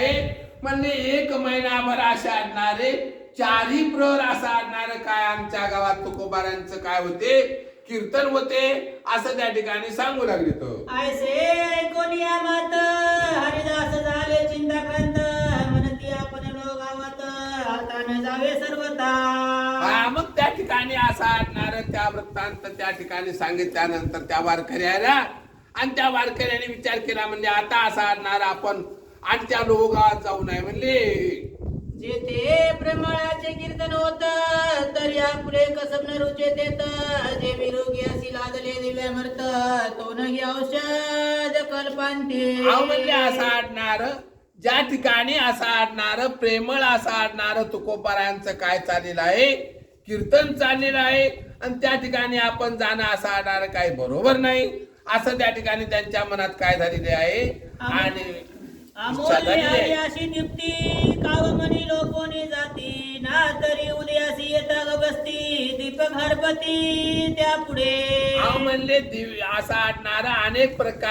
आहे. म्हणले 1 महिनाभर असे आणणारे 4 प्रहर असं आणणारे काय आमच्या गावात तुकोबारांचं काय होते कीर्तन होते असं त्या ठिकाणी सांगू लागले. तो ऐसे कोणी मात हरिदास झाले चिंताक्रांत म्हणती आपण गावात आता न जावे सर्वता. हा, मग त्या ठिकाणी असं आणणार त्या वृत्तांत त्या ठिकाणी सांगितल्यानंतर त्या वारकऱ्याला आणि त्या वारकऱ्याने विचार केला. म्हणजे आता असा आणणार आपण आणि त्या लोगात जाऊ नये. म्हणले जेथे प्रेमळाचे कीर्तन होत तर या पुढे कसब न रुचे देत. जे विरोगी असी लादले दिव्या मर्त तो नाही औषध कल्पांते. म्हणजे असं आणणार ज्या ठिकाणी असं आणणार प्रेमळ असं आणणार तुकोबारांचं काय चाललेलं आहे कीर्तन चाललेलं आहे आणि त्या ठिकाणी आपण जाणं असं आणणार काही बरोबर नाही असं त्या ठिकाणी त्यांच्या मनात काय झालेले आहे. आणि अमोल अशी निप्ती कावमणी लोकोनी जाती ना तरी उदयासी येता बसती दीपक हरपती त्या पुढे. म्हणले असा आणणारा अनेक प्रकार